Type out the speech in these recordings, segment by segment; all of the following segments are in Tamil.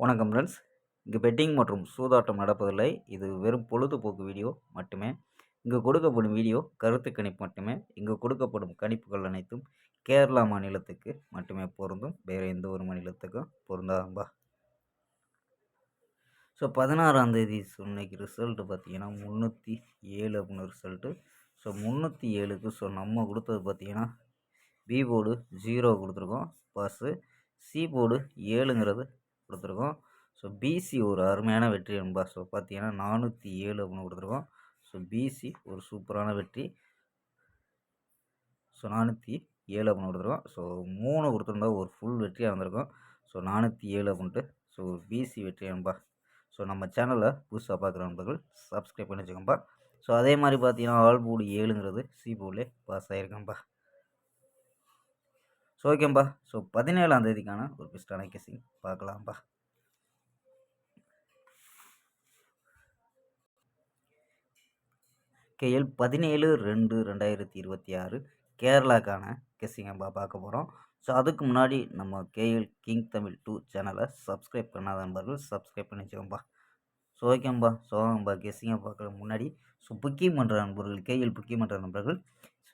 வணக்கம் ஃப்ரெண்ட்ஸ். இங்கு பெட்டிங் மற்றும் சூதாட்டம் நடப்பதில்லை. இது வெறும் பொழுதுபோக்கு வீடியோ மட்டுமே. இங்கு கொடுக்கப்படும் வீடியோ கருத்து கணிப்பு மட்டுமே. இங்கு கொடுக்கப்படும் கணிப்புகள் அனைத்தும் கேரளா மாநிலத்துக்கு மட்டுமே பொருந்தும். வேறு எந்த ஒரு மாநிலத்துக்கும் பொருந்தாதம்பா. ஸோ 16ஆம் தேதி இன்னைக்கு ரிசல்ட்டு பார்த்தீங்கன்னா 307 அப்படின்னு ரிசல்ட்டு. ஸோ 307க்கு நம்ம கொடுத்தது பார்த்தீங்கன்னா பி போர்டு 0 கொடுத்துருக்கோம் பாஸு. சி போர்டு 7ங்கிறது கொடுத்துருக்கோம். ஸோ பிசி ஒரு அருமையான வெற்றி என்பா. ஸோ பார்த்தீங்கன்னா 407 அப்படின்னு கொடுத்துருக்கோம். ஸோ பிசி ஒரு சூப்பரான வெற்றி. ஸோ 407 அப்படின்னு கொடுத்துருக்கோம். ஸோ 3 கொடுத்துருந்தா ஒரு ஃபுல் வெற்றியாக இருந்திருக்கும். ஸோ 407 அப்படின்ட்டு ஸோ பிசி வெற்றி என்பா. ஸோ நம்ம சேனலில் புதுசாக பார்க்குற நண்பர்கள் சப்ஸ்கிரைப் பண்ணி வச்சுக்கோம்பா. ஸோ அதே மாதிரி பார்த்தீங்கன்னா ஆல் போர்டு 7ங்கிறது சி போர்டில் பாஸ் ஆகிருக்கேன்ப்பா. ஸோ ஓகேம்பா. ஸோ 17ஆம் தேதிக்கான ஒரு பெஸ்ட்டான கெஸ்ஸிங் பார்க்கலாம்ப்பா. கேஎல் 17/2/2026 கேரளாக்கான கெஸ்ஸிங்கப்பா பார்க்க போகிறோம். ஸோ அதுக்கு முன்னாடி நம்ம கேஎல் கிங் தமிழ் 2 சேனலை சப்ஸ்கிரைப் பண்ணாத நண்பர்கள் சப்ஸ்கிரைப் பண்ணி வச்சுக்கோம்பா. ஸோ ஓகேம்பா. ஸோ கெஸ்ஸிங்கை பார்க்குற முன்னாடி புக்கிங் பண்ணுற நண்பர்கள் கேஎல் புக்கிங் பண்ணுற நண்பர்கள்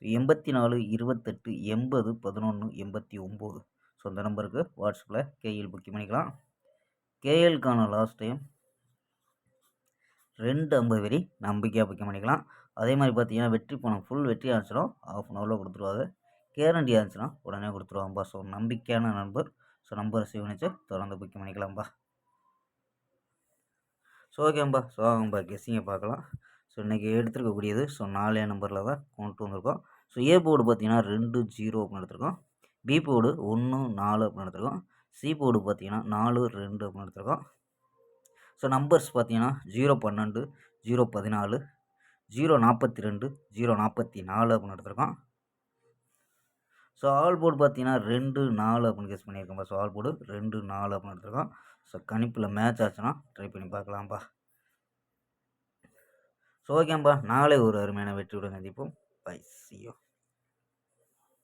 84 28 80 11 89 ஸோ இந்த நம்பருக்கு வாட்ஸ்அப்பில் கேஎல் புக்கிங் பண்ணிக்கலாம். கேஎல்கான லாஸ்ட் டைம் 250 வரி நம்பிக்கையாக புக்கிங் பண்ணிக்கலாம். அதே மாதிரி பார்த்தீங்கன்னா வெற்றி பணம் ஃபுல் வெற்றி ஆச்சுன்னா ½ கொடுத்துருவாங்க. கேரண்டி ஆச்சுன்னா உடனே கொடுத்துருவாங்கப்பா. ஸோ நம்பிக்கையான நண்பர். ஸோ நம்பரை சேவ் பண்ணிச்சு தொடர்ந்து புக்கிங் பண்ணிக்கலாம்ப்பா. ஸோ ஓகேம்பா. ஸோ கெஸ்ஸிங்கை பார்க்கலாம். ஸோ இன்றைக்கி எடுத்துருக்கக்கூடியது 4 நம்பரில் தான் கொண்டு வந்திருக்கோம். ஸோ ஏ போர்டு பார்த்தீங்கன்னா 2 0 அப்படின்னு எடுத்திருக்கோம். பி போர்டு 1 4 அப்படின்னு எடுத்திருக்கோம். சி போர்டு பார்த்தீங்கன்னா 4 2 அப்படின்னு எடுத்திருக்கோம். ஸோ நம்பர்ஸ் பார்த்தீங்கன்னா 012 014 042 044 அப்படின்னு எடுத்திருக்கோம். ஸோ ஆல் போர்டு பார்த்தீங்கன்னா 2 4 அப்படின்னு கெஸ் பண்ணியிருக்கோம்ப்பா. ஸோ ஆல் போர்டு 2 4 அப்படின்னு எடுத்திருக்கோம். ஸோ கணிப்பில் மேட்ச் ஆச்சுன்னா ட்ரை பண்ணி பார்க்கலாம்ப்பா. ஸோ ஓகேம்பா. நாளை ஒரு அருமையான வெற்றியுடன் சந்திப்போம். பை. C you.